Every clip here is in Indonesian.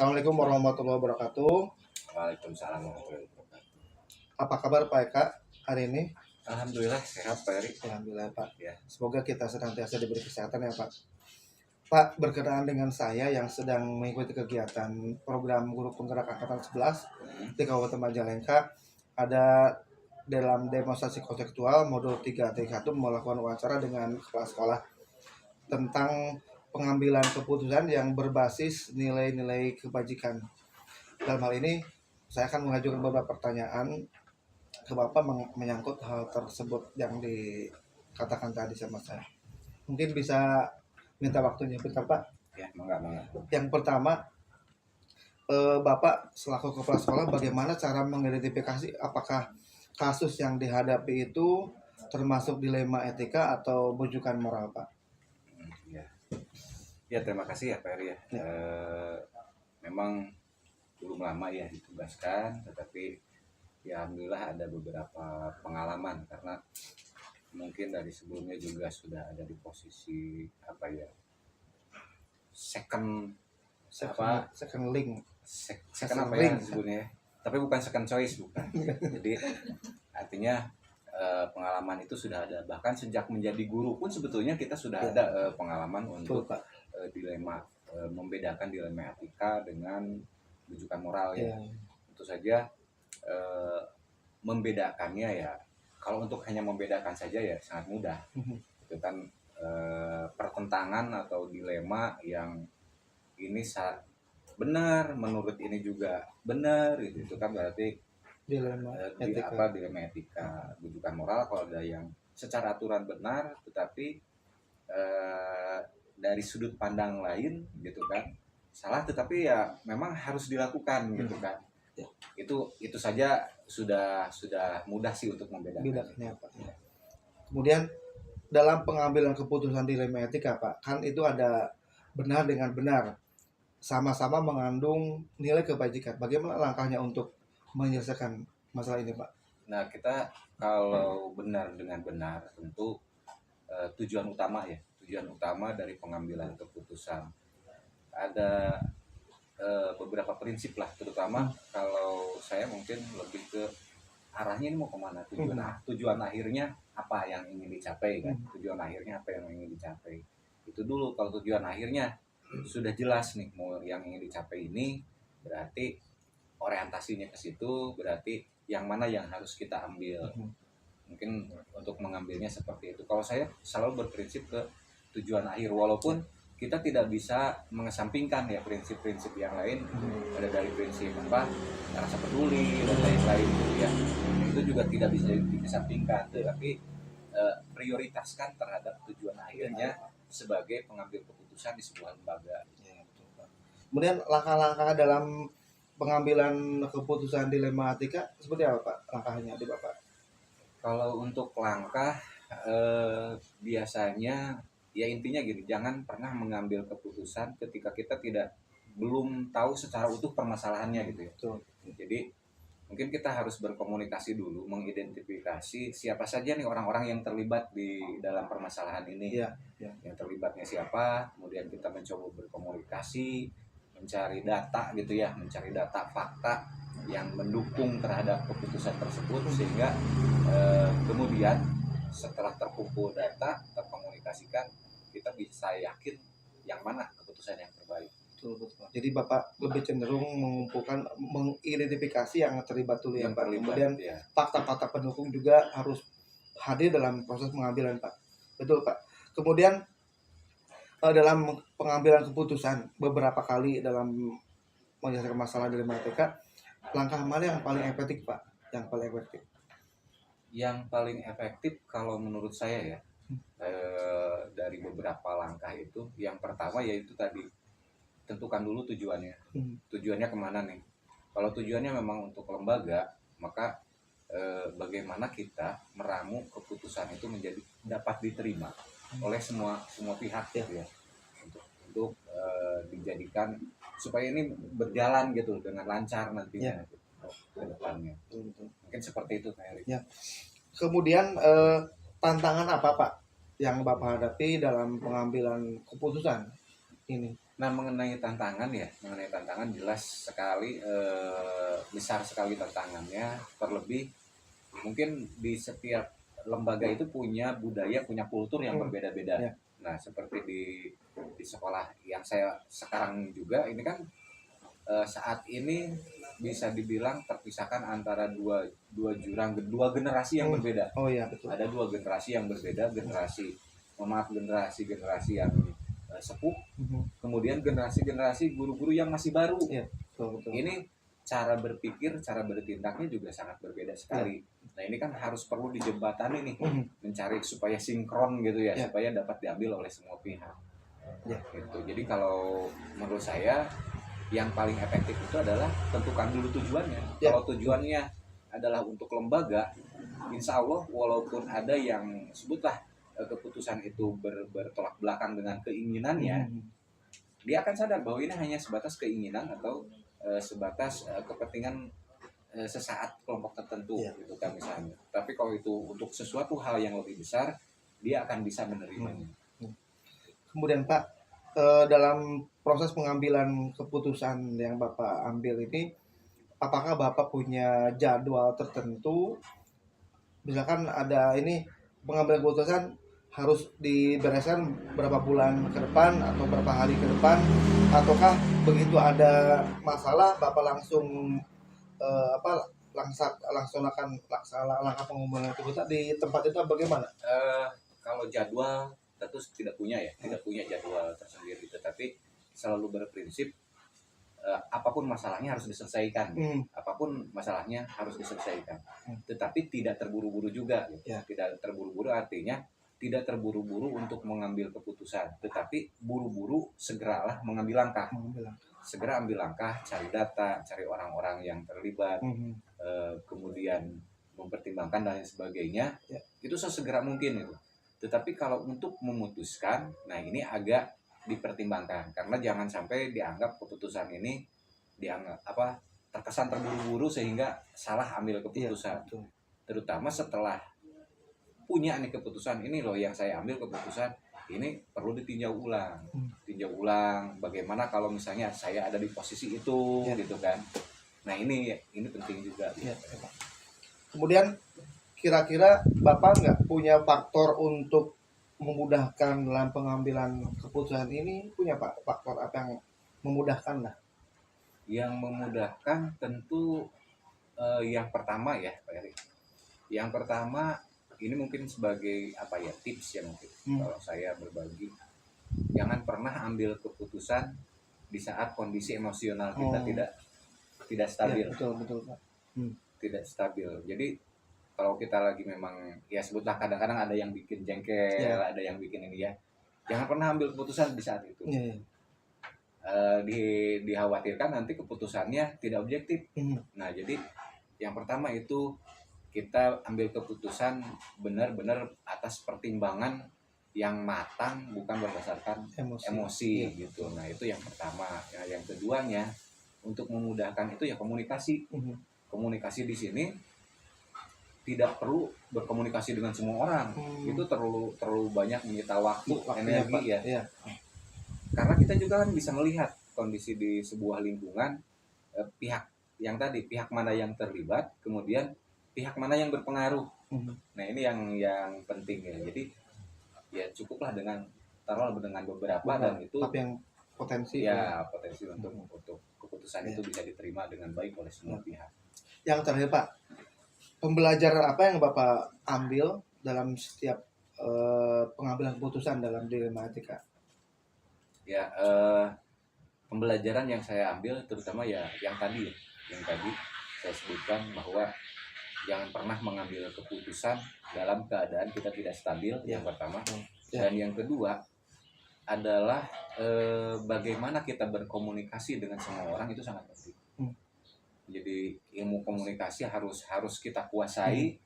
Assalamualaikum warahmatullahi wabarakatuh. Waalaikumsalam warahmatullahi wabarakatuh. Apa kabar Pak Eka hari ini? Alhamdulillah sehat Pak Eri. Alhamdulillah Pak. Ya. Semoga kita senantiasa diberi kesehatan ya Pak. Pak, berkenaan dengan saya yang sedang mengikuti kegiatan program Guru Penggerak Angkatan 11 di Kabupaten Majalengka, ada dalam demonstrasi konseptual modul 3T1 melakukan wawancara dengan kepala sekolah tentang pengambilan keputusan yang berbasis nilai-nilai kebajikan. Dalam hal ini, saya akan mengajukan beberapa pertanyaan ke Bapak menyangkut hal tersebut yang dikatakan tadi sama saya. Mungkin bisa minta waktunya bentar Pak. Ya, mangga. Yang pertama, Bapak selaku kepala sekolah bagaimana cara mengidentifikasi apakah kasus yang dihadapi itu termasuk dilema etika atau bujukan moral Pak? Ya, terima kasih ya Pak Eri ya. Memang belum lama ya ditugaskan, tetapi ya alhamdulillah ada beberapa pengalaman karena mungkin dari sebelumnya juga sudah ada di posisi second link apa ya sebelumnya, tapi bukan second choice, bukan. Jadi artinya pengalaman itu sudah ada, bahkan sejak menjadi guru pun sebetulnya kita sudah ada pengalaman untuk dilema, membedakan dilema etika dengan rujukan moral ya. Tentu saja membedakannya ya, kalau untuk hanya membedakan saja ya sangat mudah. Itu kan pertentangan atau dilema yang ini benar, menurut ini juga benar, gitu. Itu kan berarti dilema etika. Rujukan moral kalau ada yang secara aturan benar, tetapi dari sudut pandang lain gitu kan salah, tetapi ya memang harus dilakukan gitu kan. Itu saja sudah mudah sih untuk membedakannya Pak. Kemudian dalam pengambilan keputusan dilema etika Pak, kan itu ada benar dengan benar, sama-sama mengandung nilai kebajikan. Bagaimana langkahnya untuk menyelesaikan masalah ini Pak? Nah, kita kalau benar dengan benar tentu tujuan utama dari pengambilan keputusan ada beberapa prinsip lah, terutama kalau saya mungkin lebih ke arahnya ini mau kemana, tujuan akhirnya apa yang ingin dicapai kan, tujuan akhirnya apa yang ingin dicapai itu dulu. Kalau tujuan akhirnya sudah jelas nih mau yang ingin dicapai ini, berarti orientasinya ke situ, berarti yang mana yang harus kita ambil. Mungkin untuk mengambilnya seperti itu. Kalau saya selalu berprinsip ke tujuan akhir, walaupun kita tidak bisa mengesampingkan ya prinsip-prinsip yang lain. Ada dari prinsip rasa peduli dan lain-lain gitu ya. Itu juga tidak bisa dikesampingkan, tetapi prioritaskan terhadap tujuan akhirnya sebagai pengambil keputusan di sebuah lembaga. Kemudian langkah-langkah dalam pengambilan keputusan dilema etika seperti apa Pak langkahnya di Bapak? Kalau untuk langkah biasanya ya intinya gini, jangan pernah mengambil keputusan ketika kita belum tahu secara utuh permasalahannya gitu ya. Jadi mungkin kita harus berkomunikasi dulu, mengidentifikasi siapa saja nih orang-orang yang terlibat di dalam permasalahan ini. Yang terlibatnya siapa, kemudian kita mencoba berkomunikasi, mencari data gitu ya, mencari data fakta yang mendukung terhadap keputusan tersebut, sehingga kemudian setelah terkumpul data, terkomunikasikan, kita bisa yakin yang mana keputusan yang terbaik. Betul. Jadi Bapak lebih cenderung mengidentifikasi yang terlibat dulu ya Pak. Kemudian fakta-fakta pendukung juga harus hadir dalam proses pengambilan Pak. Betul Pak. Kemudian dalam pengambilan keputusan beberapa kali dalam menyelesaikan masalah dilema etika, langkah mana yang paling efektif Pak? Yang paling efektif kalau menurut saya ya, dari beberapa langkah itu, yang pertama yaitu tadi, tentukan dulu tujuannya. Tujuannya kemana nih? Kalau tujuannya memang untuk lembaga, maka bagaimana kita meramu keputusan itu menjadi dapat diterima oleh semua pihak gitu ya, untuk dijadikan supaya ini berjalan gitu dengan lancar nantinya ke depannya. Mungkin seperti itu Pak Erik. Kemudian tantangan apa Pak yang Bapak hadapi dalam pengambilan keputusan ini? Nah, mengenai tantangan jelas sekali, besar sekali tantangannya. Terlebih mungkin di setiap lembaga itu punya budaya, punya kultur yang berbeda-beda. Ya. Nah, seperti di sekolah yang saya sekarang juga ini kan, saat ini bisa dibilang terpisahkan antara dua dua jurang, dua generasi yang berbeda. Oh iya betul. Ada dua generasi yang berbeda, generasi yang sepuh, kemudian generasi guru-guru yang masih baru. Iya, betul. Ini cara berpikir, cara bertindaknya juga sangat berbeda sekali. Nah, ini kan harus perlu dijembatani nih, mencari supaya sinkron gitu ya, supaya dapat diambil oleh semua pihak. Gitu. Jadi kalau menurut saya yang paling efektif itu adalah tentukan dulu tujuannya. Kalau tujuannya adalah untuk lembaga, insya Allah walaupun ada yang sebutlah keputusan itu bertolak belakang dengan keinginannya, dia akan sadar bahwa ini hanya sebatas keinginan atau sebatas kepentingan sesaat kelompok tertentu gitu kan misalnya. Tapi kalau itu untuk sesuatu hal yang lebih besar, dia akan bisa menerimanya. Kemudian Pak, dalam proses pengambilan keputusan yang Bapak ambil ini, apakah Bapak punya jadwal tertentu? Misalkan ada ini pengambilan keputusan harus dibereskan berapa bulan ke depan atau berapa hari ke depan, ataukah begitu ada masalah Bapak langsung laksanakan langkah pengambilan keputusan di tempat itu bagaimana? Kalau jadwal tentu tidak punya jadwal tersendiri, tetapi selalu berprinsip apapun masalahnya harus diselesaikan. Apapun masalahnya harus diselesaikan. Tetapi tidak terburu-buru juga. Tidak terburu-buru artinya tidak terburu-buru untuk mengambil keputusan, tetapi buru-buru segeralah mengambil langkah. Segera ambil langkah, cari data, cari orang-orang yang terlibat, kemudian mempertimbangkan dan lain sebagainya. Itu sesegera mungkin itu. Tetapi kalau untuk memutuskan, nah ini agak dipertimbangkan, karena jangan sampai dianggap keputusan ini terkesan terburu-buru sehingga salah ambil keputusan. Terutama setelah punya nih keputusan ini loh yang saya ambil keputusan ini perlu ditinjau ulang bagaimana kalau misalnya saya ada di posisi itu gitu kan. Nah ini penting juga. Kemudian kira-kira Bapak nggak punya faktor untuk memudahkan dalam pengambilan keputusan ini? Punya Pak faktor apa yang memudahkan lah? Yang memudahkan tentu yang pertama ya Pak Eri. Yang pertama ini mungkin sebagai tips ya mungkin. Kalau saya berbagi, jangan pernah ambil keputusan di saat kondisi emosional kita tidak stabil. Betul Pak. Tidak stabil. Jadi kalau kita lagi memang ya sebutlah kadang-kadang ada yang bikin jengkel, ada yang bikin ini ya. Jangan pernah ambil keputusan di saat itu. Dikhawatirkan nanti keputusannya tidak objektif. Nah, jadi yang pertama itu kita ambil keputusan benar-benar atas pertimbangan yang matang, bukan berdasarkan emosi gitu. Nah, itu yang pertama. Nah, yang keduanya untuk memudahkan itu ya komunikasi. Komunikasi di sini tidak perlu berkomunikasi dengan semua orang. Itu terlalu banyak menyita waktu, energi ya. Karena kita juga kan bisa melihat kondisi di sebuah lingkungan, pihak mana yang terlibat, kemudian pihak mana yang berpengaruh. Nah ini yang penting ya. Jadi ya cukuplah dengan beberapa dan itu tapi yang potensi untuk keputusan itu bisa diterima dengan baik oleh semua pihak. Yang terakhir Pak, pembelajaran apa yang Bapak ambil dalam setiap pengambilan keputusan dalam dilema etika? Ya, pembelajaran yang saya ambil terutama ya yang tadi saya sebutkan bahwa jangan pernah mengambil keputusan dalam keadaan kita tidak stabil, yang pertama. Dan yang kedua adalah bagaimana kita berkomunikasi dengan semua orang itu sangat penting. Jadi ilmu komunikasi harus kita kuasai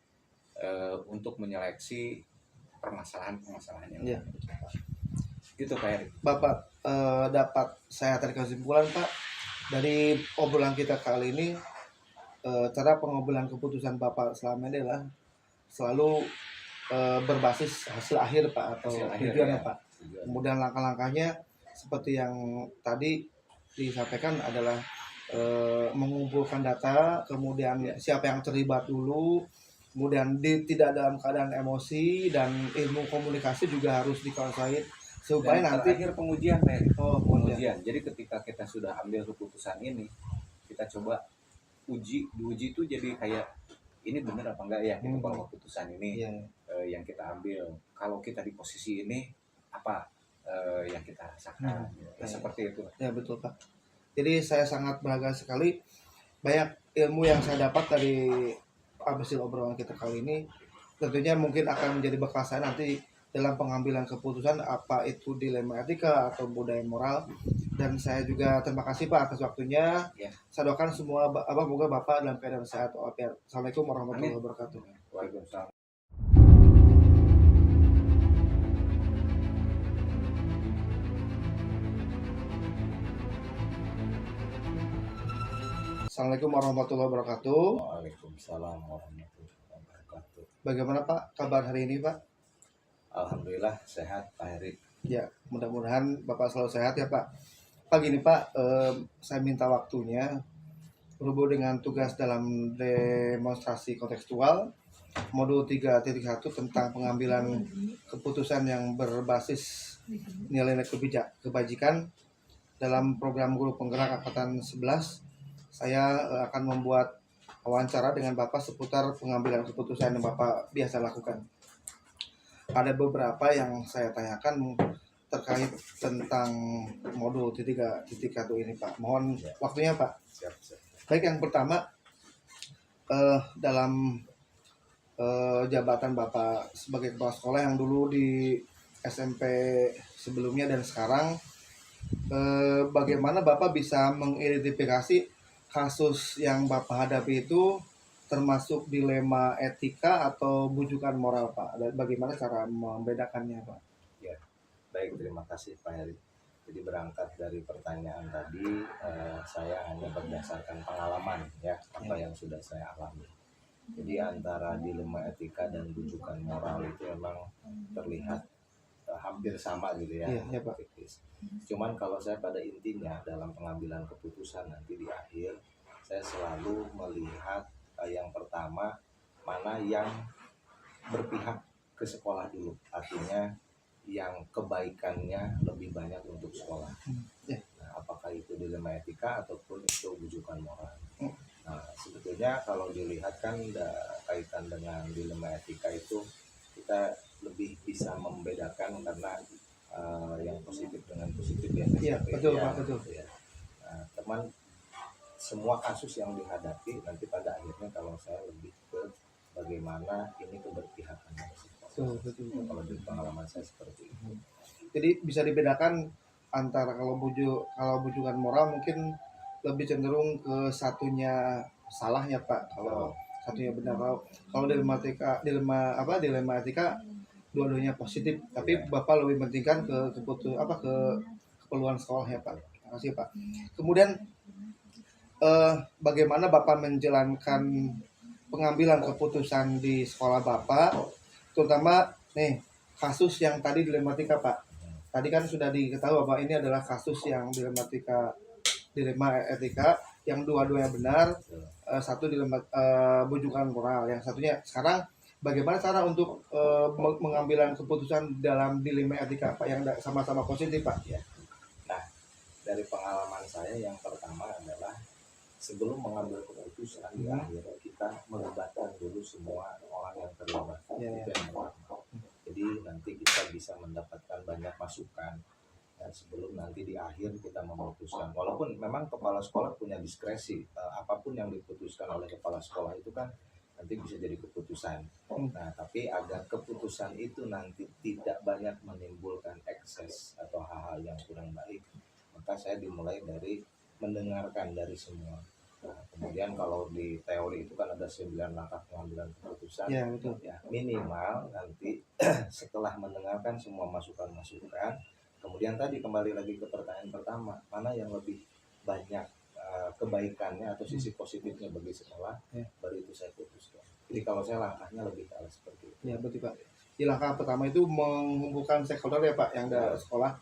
untuk menyeleksi permasalahan yang gitu Pak Erik. Bapak dapat saya tarik kesimpulan Pak dari obrolan kita kali ini, cara pengambilan keputusan Bapak selama ini adalah selalu berbasis hasil akhir Pak atau tujuannya Pak. Kemudian langkah-langkahnya seperti yang tadi disampaikan adalah mengumpulkan data, kemudian Ya. siapa yang terlibat dulu, kemudian tidak dalam keadaan emosi, dan ilmu komunikasi juga harus dikuasai supaya Dan nanti terakhir pengujian, Pak. pengujian. Pengujian. Jadi ketika kita sudah ambil keputusan ini, kita coba diuji itu jadi kayak ini benar apa enggak ya gitu kalau keputusan ini Iya, yang kita ambil. Kalau kita di posisi ini apa yang kita rasakan. Nah, ya, seperti itu. ya betul Pak. Jadi saya sangat bangga sekali, banyak ilmu yang saya dapat dari hasil obrolan kita kali ini. Tentunya mungkin akan menjadi bekal saya nanti dalam pengambilan keputusan, apa itu dilema etika atau budaya moral. Dan saya juga terima kasih Pak atas waktunya. Ya. Saya doakan semua semoga Bapak dalam keadaan sehat walafiat. Assalamualaikum warahmatullahi Amin. wabarakatuh. Waalaikumsalam. Assalamualaikum warahmatullahi wabarakatuh. Waalaikumsalam warahmatullahi wabarakatuh. Bagaimana Pak kabar hari ini Pak? Alhamdulillah sehat Pak Heri. Ya, mudah-mudahan Bapak selalu sehat ya Pak. Pak gini Pak, saya minta waktunya berhubung dengan tugas dalam demonstrasi kontekstual modul 3.1 tentang pengambilan keputusan yang berbasis nilai-nilai kebajikan dalam program guru penggerak angkatan 11. Saya akan membuat wawancara dengan Bapak seputar pengambilan keputusan yang Bapak biasa lakukan. Ada beberapa yang saya tanyakan terkait tentang modul 3.1 ini Pak. Mohon waktunya Pak. Siap. Baik, yang pertama dalam jabatan Bapak sebagai kepala sekolah yang dulu di SMP sebelumnya dan sekarang, bagaimana Bapak bisa mengidentifikasi kasus yang Bapak hadapi itu termasuk dilema etika atau bujukan moral Pak? Dan bagaimana cara membedakannya Pak? Baik, terima kasih Pak Heri. Jadi berangkat dari pertanyaan tadi, saya hanya berdasarkan pengalaman ya apa yang sudah saya alami. Jadi antara dilema etika dan bujukan moral itu memang terlihat hampir sama gitu ya. Iya, Pak. Cuman kalau saya pada intinya dalam pengambilan keputusan nanti di akhir, saya selalu melihat yang pertama mana yang berpihak ke sekolah dulu, artinya yang kebaikannya lebih banyak untuk sekolah. Nah, apakah itu dilema etika ataupun itu bujukan moral. Nah, sebetulnya kalau dilihat kan kaitan dengan dilema etika itu kita lebih bisa membedakan karena yang positif dengan positif ya. Iya, betul Pak, betul. Ya. Nah, teman, semua kasus yang dihadapi nanti pada akhirnya kalau saya lebih ke bagaimana ini keberpihakan Betul. kalau di pengalaman saya seperti itu. Jadi bisa dibedakan antara kalau bujukan moral mungkin lebih cenderung ke satunya salahnya Pak, kalau satunya benar. Kalau dilema etika dua-duanya positif, tapi Bapak lebih pentingkan ke keperluan sekolah ya Pak. Terima kasih Pak. Kemudian bagaimana Bapak menjalankan pengambilan keputusan di sekolah Bapak, terutama nih kasus yang tadi dilematika Pak. Tadi kan sudah diketahui bahwa ini adalah kasus yang dilema etika yang dua-duanya benar, satu dilema bujukan moral, yang satunya sekarang bagaimana cara untuk mengambilan keputusan dalam dilema etika Pak yang sama-sama positif Pak? Ya. Nah, dari pengalaman saya yang pertama adalah sebelum mengambil keputusan di akhir kita melibatkan dulu semua orang yang terlibat. Itu yang pertama. Jadi nanti kita bisa mendapatkan banyak masukan dan sebelum nanti di akhir kita memutuskan. Walaupun memang kepala sekolah punya diskresi, apapun yang diputuskan oleh kepala sekolah itu kan nanti bisa jadi keputusan. Nah, tapi agar keputusan itu nanti tidak banyak menimbulkan ekses atau hal-hal yang kurang baik, maka saya dimulai dari mendengarkan dari semua. Nah, kemudian kalau di teori itu kan ada 9 langkah pengambilan keputusan. Ya, betul. Ya, minimal nanti setelah mendengarkan semua masukan-masukan, kemudian tadi kembali lagi ke pertanyaan pertama, mana yang lebih banyak kebaikannya atau sisi positifnya bagi sekolah, baru itu saya putuskan. Jadi kalau saya langkahnya lebih ke arah seperti itu. Ya, betul Pak. Di langkah pertama itu mengumpulkan stakeholder ya Pak yang dari sekolah.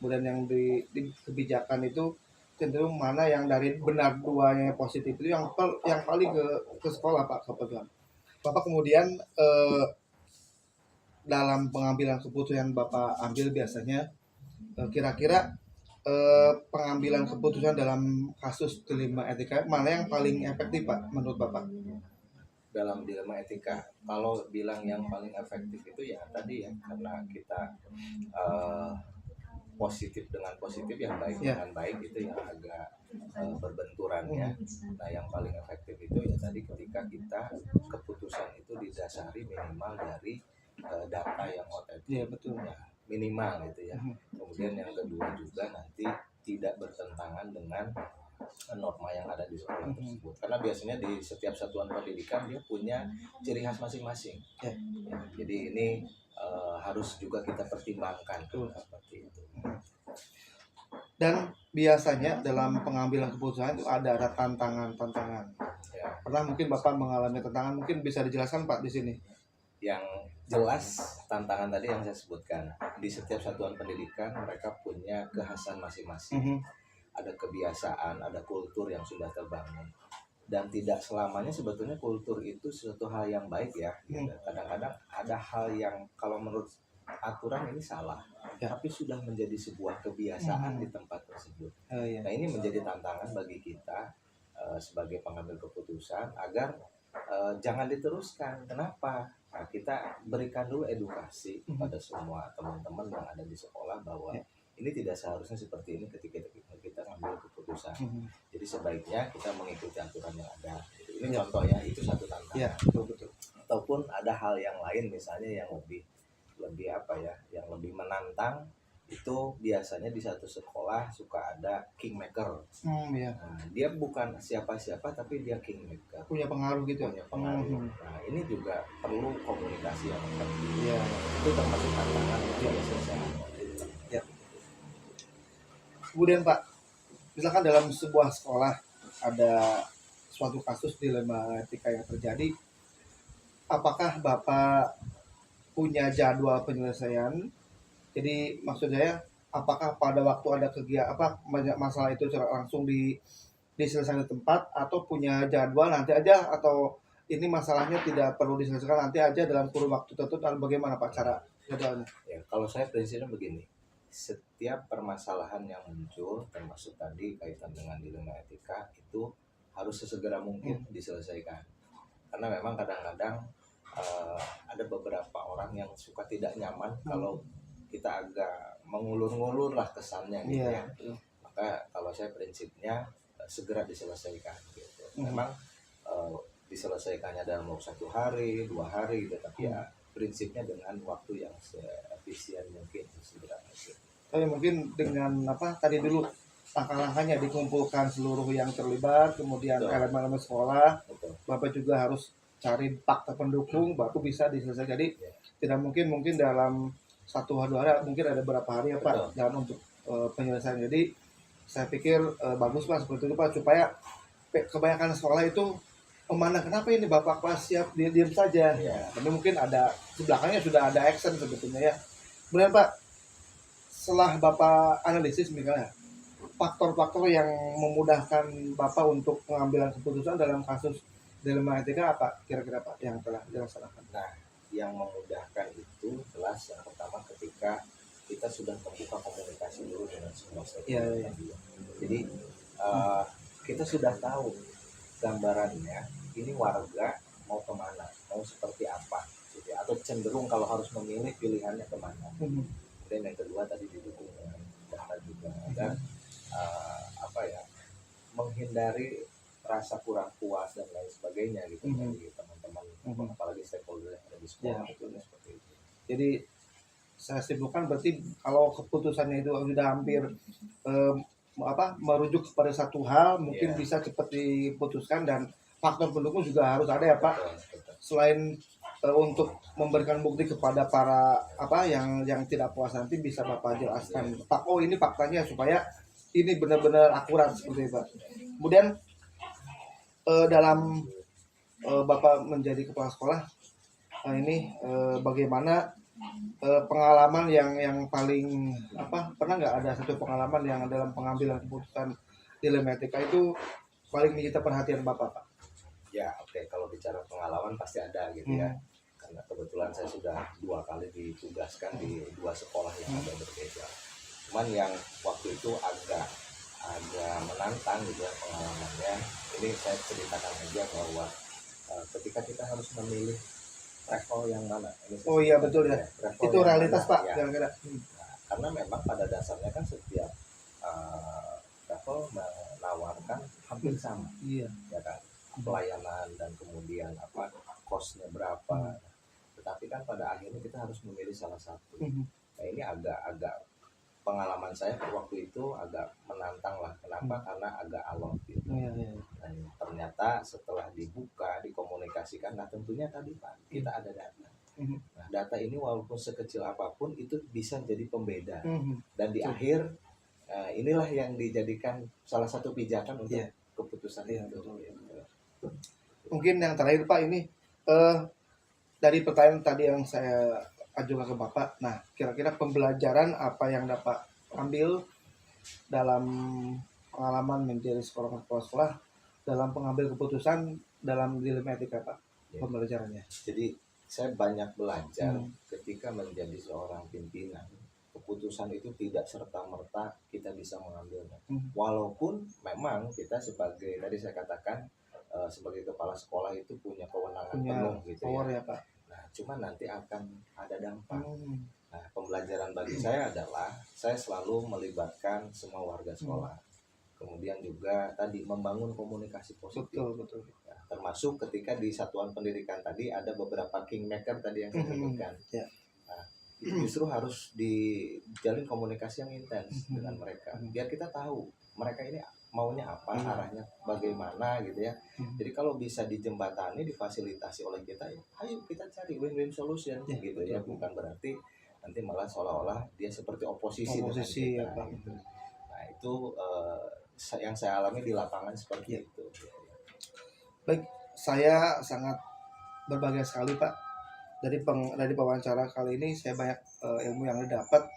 kemudian yang di kebijakan itu cenderung mana yang dari benar duanya positif itu yang paling ke sekolah Pak kebetulan. Bapak kemudian dalam pengambilan keputusan Bapak ambil biasanya kira-kira pengambilan keputusan dalam kasus dilema etika mana yang paling efektif Pak menurut Bapak? Dalam dilema etika, kalau bilang yang paling efektif itu ya tadi ya, karena kita eh, positif dengan positif, yang baik Ya. dengan baik itu yang agak berbenturan ya. Nah yang paling efektif itu ya tadi, ketika kita keputusan itu didasari minimal dari data yang otentik. Iya betul. Ya, minimal gitu ya. Kemudian yang kedua juga nanti tidak bertentangan dengan norma yang ada di sekolah tersebut, karena biasanya di setiap satuan pendidikan dia punya ciri khas masing-masing Ya. ya, jadi ini harus juga kita pertimbangkan seperti itu. Dan biasanya dalam pengambilan keputusan itu ada tantangan-tantangan. Ya, Pernah mungkin Bapak mengalami tantangan, mungkin bisa dijelaskan Pak di sini. yang jelas tantangan tadi yang saya sebutkan, di setiap satuan pendidikan mereka punya kekhasan masing-masing, ada kebiasaan, ada kultur yang sudah terbangun, dan tidak selamanya sebetulnya kultur itu sesuatu hal yang baik ya. Kadang-kadang ada hal yang kalau menurut aturan ini salah, Ya. tapi sudah menjadi sebuah kebiasaan di tempat tersebut. Iya. Nah ini menjadi tantangan bagi kita sebagai pengambil keputusan agar jangan diteruskan. Kenapa? Nah, kita berikan dulu edukasi kepada semua teman-teman yang ada di sekolah bahwa ini tidak seharusnya seperti ini ketika kita ngambil keputusan. Jadi sebaiknya kita mengikuti aturan yang ada. Ini contoh ya, itu satu tantangan. Ya, betul. Ataupun ada hal yang lain misalnya yang lebih apa ya, yang lebih menantang, itu biasanya di satu sekolah suka ada kingmaker. Ya. Nah, dia bukan siapa-siapa tapi dia kingmaker. Punya pengaruh gitu. Punya pengaruh. Nah, ini juga perlu komunikasi yang efektif. Iya. Itu termasuk tantangan yang biasa. Ya. Kemudian Pak, misalkan dalam sebuah sekolah ada suatu kasus dilema etika yang terjadi, apakah Bapak punya jadwal penyelesaian? Jadi maksud saya, apakah pada waktu ada kegiatan masalah itu langsung diselesaikan di tempat, atau punya jadwal nanti aja, atau ini masalahnya tidak perlu diselesaikan nanti aja dalam kurun waktu tertentu, atau bagaimana Pak cara jadwalnya? Ya, kalau saya prinsipnya begini, setiap permasalahan yang muncul termasuk tadi kaitan dengan dilema etika itu harus sesegera mungkin diselesaikan, karena memang kadang-kadang ada beberapa orang yang suka tidak nyaman kalau kita agak mengulur-ngulur lah kesannya gitu ya. Maka kalau saya prinsipnya segera diselesaikan gitu. Memang diselesaikannya dalam waktu 1 hari, 2 hari gitu, tapi ya prinsipnya dengan waktu yang seefisien mungkin segera. Tapi mungkin dengan tadi dulu langkah-langkahnya dikumpulkan seluruh yang terlibat, kemudian elemen-elemen sekolah. Betul. Bapak juga harus cari fakta pendukung baru bisa diselesaikan. Jadi tidak mungkin dalam 1 hari 2 hari, mungkin ada beberapa hari ya Pak dalam untuk penyelesaian. Jadi saya pikir bagus Pak seperti itu Pak, supaya kebanyakan sekolah itu memandang kenapa ini Bapak kelas siap diam saja. Tapi mungkin ada di belakangnya sudah ada action sebetulnya ya. Kemudian Pak, setelah Bapak analisis misalnya faktor-faktor yang memudahkan Bapak untuk pengambilan keputusan dalam kasus dilema etika apa kira-kira Pak yang telah dilaksanakan? Nah, yang memudahkan itu jelas yang pertama ketika kita sudah membuka komunikasi dulu dengan semua stakeholder. Jadi kita sudah tahu gambarannya ini warga mau kemana, mau seperti apa, gitu, atau cenderung kalau harus memilih pilihannya kemana. Dan yang kedua tadi didukung dengan data juga, dan menghindari rasa kurang puas dan lain sebagainya gitu dari teman-teman, apalagi stakeholder yang ada di sekolah. Seperti itu. Jadi saya simpulkan berarti kalau keputusannya itu sudah hampir merujuk kepada satu hal, mungkin bisa cepat diputuskan, dan faktor pendukung juga harus ada ya Pak. Selain untuk memberikan bukti kepada para yang tidak puas, nanti bisa Bapak jelaskan Pak, oh ini faktanya, supaya ini benar-benar akurat seperti itu Pak. Kemudian dalam Bapak menjadi kepala sekolah, ini bagaimana pengalaman yang paling apa, pernah nggak ada satu pengalaman yang dalam pengambilan keputusan dilematika itu paling menyita perhatian Bapak, Pak? Ya, oke, kalau bicara pengalaman pasti ada gitu ya. Hmm. Karena kebetulan saya sudah 2 kali ditugaskan di 2 sekolah yang ada berbeda. Cuman yang waktu itu agak menantang gitu ya pengalamannya. Ini saya ceritakan aja bahwa ketika kita harus memilih travel yang mana. Ini saya Oh iya ceritakan betul ya. travel Itu yang realitas mana, Pak, ya. kira-kira. Nah, karena memang pada dasarnya kan setiap travel menawarkan hampir sama, Iya. ya kan, pelayanan dan kemudian apa costnya berapa. Tetapi kan pada akhirnya kita harus memilih salah satu. Nah ini agak pengalaman saya waktu itu agak menantang lah. Kenapa? Karena agak alot gitu. Iya, iya. Dan ternyata setelah dibuka, dikomunikasikan, nah tentunya tadi Pak, kita ada data. Nah data ini walaupun sekecil apapun itu bisa jadi pembeda. Dan di akhir inilah yang dijadikan salah satu pijakan untuk Iya. keputusan Iya, itu. betul. Mungkin yang terakhir Pak ini dari pertanyaan tadi yang saya ajukan ke Bapak, nah kira-kira pembelajaran apa yang dapat ambil dalam pengalaman menjadi sekolah dalam pengambil keputusan dalam dilematika Pak, Ya. pembelajarannya? Jadi saya banyak belajar Hmm. ketika menjadi seorang pimpinan. Keputusan itu tidak serta-merta kita bisa mengambilnya. Walaupun memang kita sebagai tadi saya katakan sebagai kepala sekolah itu punya kewenangan Punya penuh gitu power ya. ya Pak. Nah, cuma nanti akan ada dampak. Nah, pembelajaran bagi saya adalah saya selalu melibatkan semua warga sekolah. Kemudian juga tadi membangun komunikasi positif. Betul. Ya, termasuk ketika di satuan pendidikan tadi ada beberapa kingmaker tadi yang saya sebutkan. Ya. Nah, itu justru harus dijalin komunikasi yang intens dengan mereka biar kita tahu mereka ini maunya apa, arahnya bagaimana gitu ya. Jadi kalau bisa dijembatani, difasilitasi oleh kita, ya ayo kita cari win-win solution gitu ya. Bukan berarti nanti malah seolah-olah dia seperti oposisi dengan kita, ya, gitu. Nah itu yang saya alami di lapangan seperti itu. Baik, saya sangat berbahagia sekali Pak dari wawancara kali ini. Saya banyak ilmu yang didapat,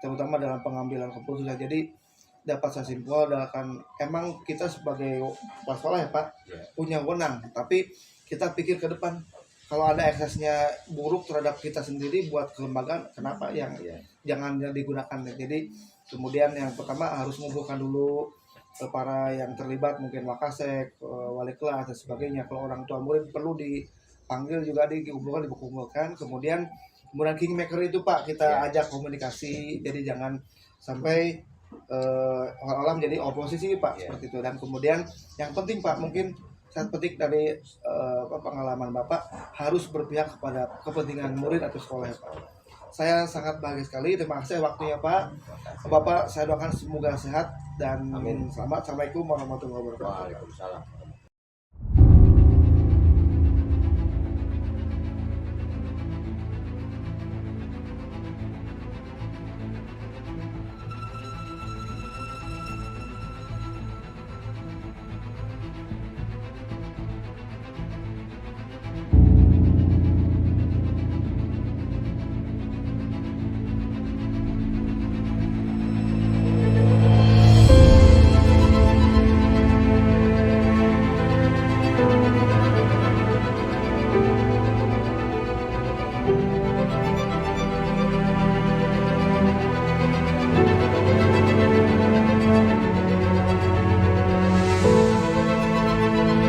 terutama dalam pengambilan keputusan. Jadi dapat saya simpulkan, emang kita sebagai kepala sekolah ya Pak, punya wewenang, tapi kita pikir ke depan. Kalau ada eksesnya buruk terhadap kita sendiri buat kelembagaan, kenapa yang jangan digunakan. Jadi kemudian yang pertama harus mengumpulkan dulu para yang terlibat, mungkin wakasek, wali kelas dan sebagainya. Kalau orang tua murid perlu dipanggil juga, dikumpulkan. Kemudian kingmaker itu Pak kita ajak komunikasi. Jadi jangan sampai orang-orang menjadi oposisi Pak, seperti itu. Dan kemudian yang penting Pak, mungkin saya petik dari pengalaman Bapak, harus berpihak kepada kepentingan murid atau sekolah Pak. Saya sangat bahagia sekali. Terima kasih waktunya Pak. Bapak saya doakan semoga sehat dan selamat. Assalamualaikum warahmatullahi wabarakatuh. Waalaikumsalam.